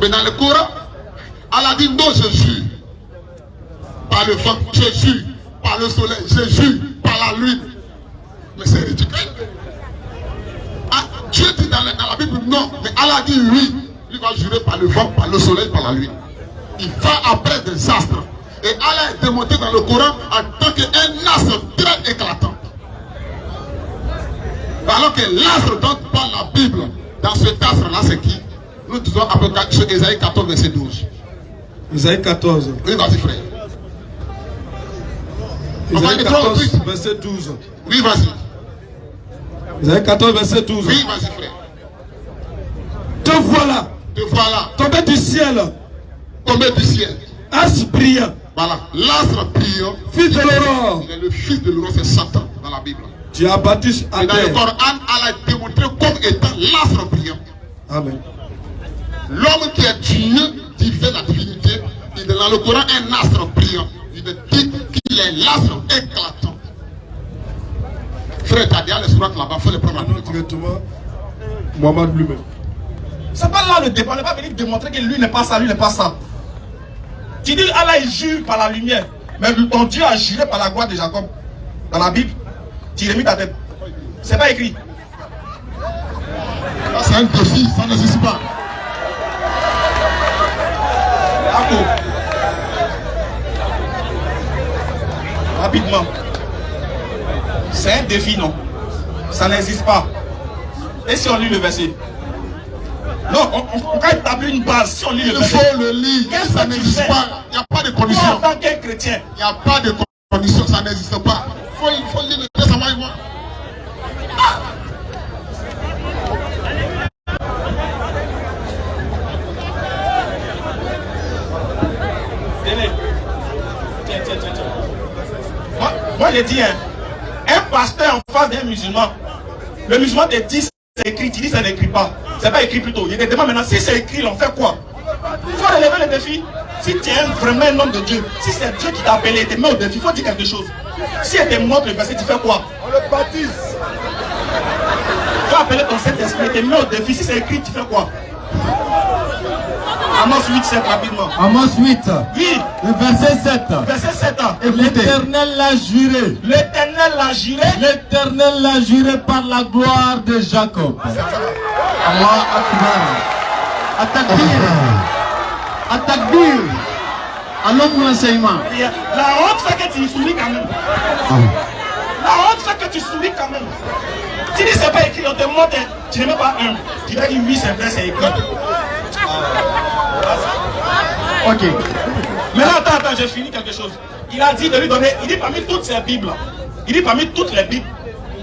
Mais dans le Coran, Allah dit non, je jure. Par le vent, je jure. Par le soleil, je jure. Par la lune. Mais c'est ridicule. Ah, Dieu dit dans la Bible non, mais Allah dit oui. Il va jurer par le vent, par le soleil, par la lune. Il va après des astres. Et Allah est démontré dans le Coran en tant qu'un astre très éclatant. Alors que l'astre dont parle la Bible, dans cet astre-là, c'est qui? Nous disons à peu près sur Ésaïe 14, verset 12. Ésaïe 14. Oui, vas-y, frère. Ésaïe 14, verset 12. Oui, vas-y. Ésaïe 14, verset 12. Oui, vas-y, frère. Te voilà. Te voilà. Tombé du ciel. Tombé du ciel. Astre brillant. Voilà. L'astre brillant. Fils de l'aurore. Il est le fils de l'aurore, c'est Satan dans la Bible. Tu as battu à et dans terre. le Coran, Allah est démontré comme étant l'astre brillant. Amen. L'homme qui est Dieu, qui fait la divinité, il est dans le Coran un astre brillant. Il dit qu'il est l'astre éclatant. Frère, t'as dit à l'espoir là-bas, il faut le prendre en directement. Mohamed lui-même. C'est pas là le débat, on n'est pas venu démontrer que lui n'est pas ça, lui n'est pas ça. Tu dis Allah il jure par la lumière, mais ton Dieu a juré par la gloire de Jacob. Dans la Bible, tu remis ta tête. C'est pas écrit. C'est un défi, ça n'existe pas. Rapidement. C'est un défi, non? Ça n'existe pas. Et si on lit le verset? Non, on va établir une base. Si on lit le verset, il faut le lire. Ça n'existe pas. Il n'y a pas de condition. Moi, en tant qu'un chrétien, il n'y a pas de condition. Ça n'existe pas. Il faut lire le verset, ça va y voir. Moi, j'ai dit, hein, un pasteur en face d'un musulman, le musulman te dit c'est écrit, tu dis ça n'écrit pas. C'est pas écrit plutôt. Il te demande maintenant, si c'est écrit, on fait quoi? Il faut relever le défi. Si tu es vraiment un homme de Dieu, si c'est Dieu qui t'a appelé, tu te mets au défi, il faut dire quelque chose. Si elle te montre le verset, tu fais quoi? On le baptise. Tu vas appeler ton Saint-Esprit, tu te mets au défi. Si c'est écrit, tu fais quoi? Amos 8, 7 rapidement. Amos 8. Oui. Le verset 7. Verset 7. L'Éternel l'a juré. L'Éternel l'a juré. L'Éternel l'a juré par la gloire de Jacob. Allah Akbar. Atakbir. Atakbir. Allons pour l'enseignement. La honte fait que tu souris quand même. La honte fait que tu souris quand même. Tu dis c'est pas écrit, on te montre, tu n'es même pas un. Tu vas dire oui, c'est vrai, c'est écrit. Ok. Maintenant, attends, j'ai fini quelque chose. Il a dit de lui donner, il dit parmi toutes ces Bibles, il dit parmi toutes les Bibles,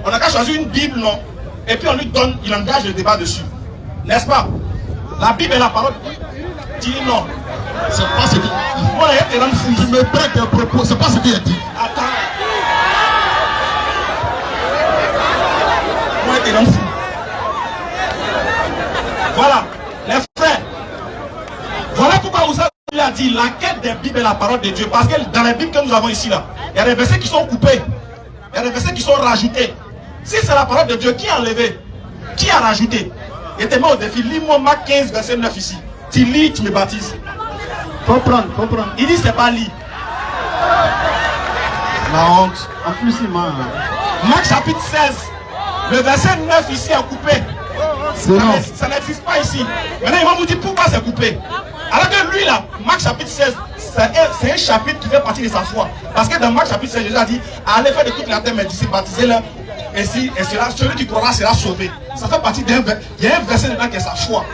on n'a qu'à choisir une Bible, non? Et puis on lui donne, il engage le débat dessus. N'est-ce pas? La Bible est la parole. Tu dis non. C'est pas ce qu'il dit. Moi, il te rend fou. Tu me prêtes tes propos, c'est pas ce qu'il a dit. Attends. Moi, il te rend fou. Voilà, les frères. Voilà pourquoi vous avez a dit la quête des Bibles est la parole de Dieu. Parce que dans les Bibles que nous avons ici, là, il y a des versets qui sont coupés. Il y a des versets qui sont rajoutés. Si c'est la parole de Dieu, qui a enlevé? Qui a rajouté? Et t'es mis au défi. Lis-moi Marc 15, verset 9 ici. Tu lis, tu me baptises. Faut prendre. Il dit c'est pas lit. La honte. En plus, il m'a. Marc chapitre 16. Le verset 9 ici est coupé. Ça n'existe pas ici. Maintenant, il va vous dire pourquoi c'est coupé. Alors que lui, là, Marc chapitre 16, c'est un chapitre qui fait partie de sa foi. Parce que dans Marc chapitre 16, Jésus a dit, allez faire de toute la terre mes disciples, baptisez-les. Et celui qui croira sera sauvé. Ça fait partie d'un verset. Il y a un verset dedans qui est sa foi.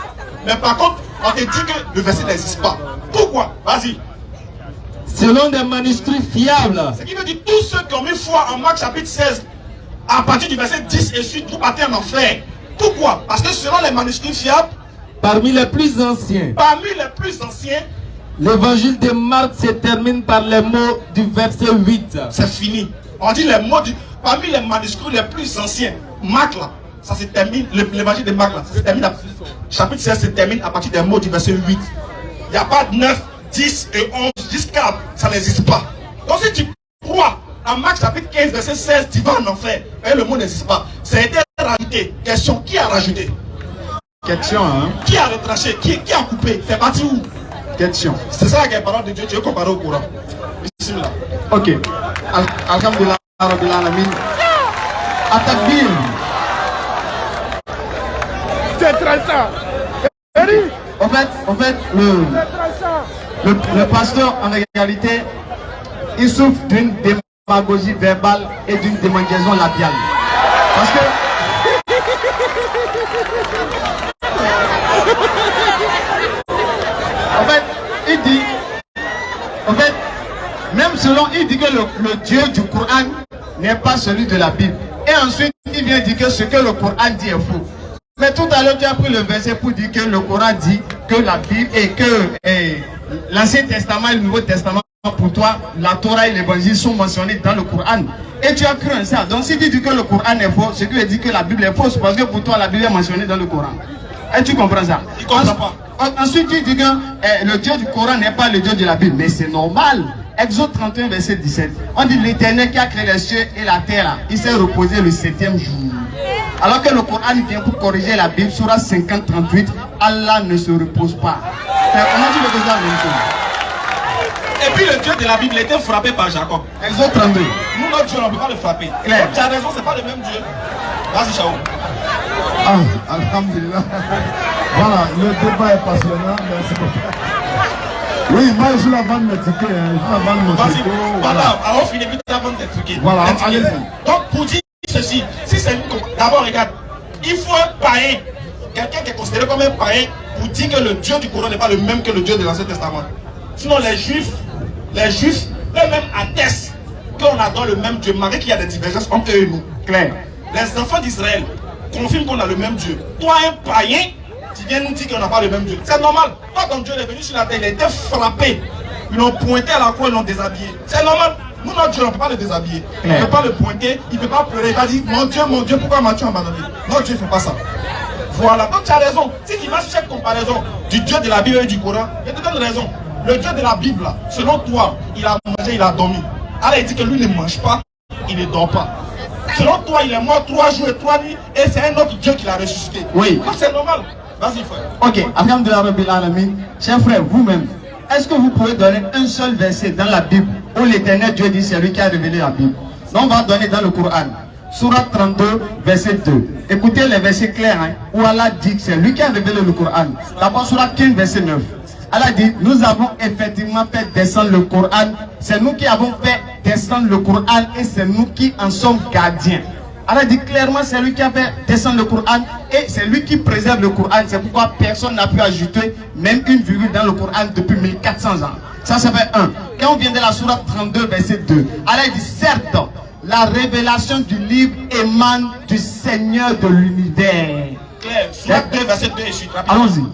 Mais par contre, on te dit que le verset n'existe pas. Pourquoi? Vas-y. Selon des manuscrits fiables. Ce qui veut dire tous ceux qui ont mis foi en Marc chapitre 16, à partir du verset 10 et suite, vous partez en enfer. Pourquoi? Parce que selon les manuscrits fiables, parmi les plus anciens, l'évangile de Marc se termine par les mots du verset 8. C'est fini. On dit les mots parmi les manuscrits les plus anciens. Marc là, ça se termine, l'évangile de Marc là, ça se termine, chapitre 16 se termine à partir des mots du verset 8. Il n'y a pas de 9, 10 et 11 jusqu'à, ça n'existe pas. Donc si tu crois en Marc chapitre 15 verset 16, tu vas en enfer. Et le mot n'existe pas. Ça a été rajouté. Question, qui a rajouté? Question, hein? Qui a retranché? Qui a coupé? C'est parti où? Question. C'est ça la parole de Dieu. Tu veux comparer au Coran? Ici, là. Ok. Alhamdulillah, Rabbil Alamin. Atakbir. C'est tranchant. En fait, le pasteur, en réalité, il souffre d'une démagogie verbale et d'une démangeaison labiale. Parce que... il dit que le Dieu du Coran n'est pas celui de la Bible. Et ensuite, il vient dire que ce que le Coran dit est faux. Mais tout à l'heure, tu as pris le verset pour dire que le Coran dit que la Bible et que l'Ancien Testament et le Nouveau Testament, pour toi, la Torah et l'Évangile sont mentionnés dans le Coran. Et tu as cru en ça. Donc si tu dis que le Coran est faux, ce qui veut dire que la Bible est fausse, parce que pour toi, la Bible est mentionnée dans le Coran. Et tu comprends ça? Il comprend pas. Ensuite, tu dis que le Dieu du Coran n'est pas le Dieu de la Bible. Mais c'est normal. Exode 31, verset 17. On dit l'Éternel qui a créé les cieux et la terre, il s'est reposé le 7e jour. Alors que le Coran vient pour corriger la Bible, Surah 50, 38, Allah ne se repose pas. On a dit le déjà la même chose. Et puis le Dieu de la Bible était frappé par Jacob. Exode 32. Nous, notre Dieu, on ne peut pas le frapper. Claire. Tu as raison, c'est pas le même Dieu. Vas-y, Chao. Ah, alhamdulillah. Voilà, le débat est passionnant. Merci beaucoup. Oui, moi je suis la vente mes tickets. Je suis la vente mes Vas-y, tickets. voilà, on finit vite la vente des tickets. Voilà, Des tickets. allez-y. Donc, pour dire ceci, si c'est d'abord, regarde, il faut un païen, quelqu'un qui est considéré comme un païen, pour dire que le Dieu du Coran n'est pas le même que le Dieu de l'Ancien Testament. Sinon, les Juifs, eux-mêmes attestent qu'on adore le même Dieu, malgré qu'il y a des divergences entre eux et nous. Claire. Les enfants d'Israël confirment qu'on a le même Dieu. Toi, un païen, tu viens nous dire qu'on n'a pas le même Dieu. C'est normal. Toi, ton Dieu est venu sur la terre, il a été frappé. Ils l'ont pointé à la croix, ils l'ont déshabillé. C'est normal. Nous, notre Dieu, on ne peut pas le déshabiller. On ne peut pas le pointer, il ne peut pas pleurer. Il va dire, mon Dieu, pourquoi m'as-tu abandonné? Notre Dieu ne fait pas ça. Voilà. Donc, tu as raison. Si tu vas sur cette comparaison du Dieu de la Bible et du Coran, je te donne raison. Le Dieu de la Bible, là, selon toi, il a mangé, il a dormi. Alors, il dit que lui ne mange pas, il ne dort pas. Selon toi, il est mort 3 jours et 3 nuits et c'est un autre Dieu qui l'a ressuscité. Oui. Donc, c'est normal. Vas-y, frère. Ok, Alhamdulillah Rabbil Alamin. Chers frères, vous-même, est-ce que vous pouvez donner un seul verset dans la Bible où l'Éternel Dieu dit c'est lui qui a révélé la Bible? Donc on va donner dans le Coran. Surah 32, verset 2. Écoutez les versets clairs, hein, où Allah dit que c'est lui qui a révélé le Coran. D'abord, Surah 15, verset 9. Allah dit, nous avons effectivement fait descendre le Coran. C'est nous qui avons fait descendre le Coran et c'est nous qui en sommes gardiens. Allah dit clairement, c'est lui qui a fait descendre le Coran et c'est lui qui préserve le Coran. C'est pourquoi personne n'a pu ajouter même une virgule dans le Coran depuis 1400 ans. Ça fait 1. Quand on vient de la Sourate 32, verset 2, Allah dit, certes, la révélation du livre émane du Seigneur de l'univers. Claire, Sourate 2, verset 2 et suite. Allons-y.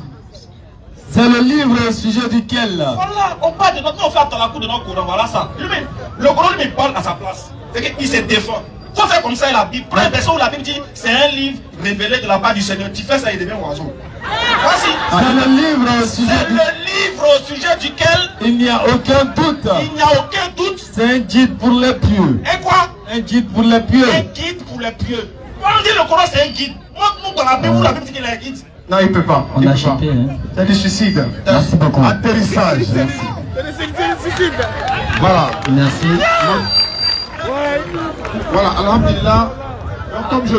C'est le livre au sujet duquel... Voilà, on parle de notre... On fait à la cour de notre Coran, voilà ça. Lui-même, le Coran lui parle à sa place. C'est qu'il se défend. Faut faire comme ça la Bible. Prends une version où la Bible dit c'est un livre révélé de la part du Seigneur. Tu fais ça, il devient oiseau. Vas-y. C'est le livre au sujet C'est le livre au sujet duquel il n'y a aucun doute. Il n'y a aucun doute. C'est un guide pour les pieux. Et quoi? Un guide pour les pieux. Un guide pour les pieux. On dit le Coran c'est un guide. Montre-nous dans la Bible où la Bible dit qu'il est un guide. Non, il ne peut pas. On a chipé, hein. C'est du suicide. Merci beaucoup. Atterrissage. Voilà. Merci. Voilà, alhamdulillah. Comme je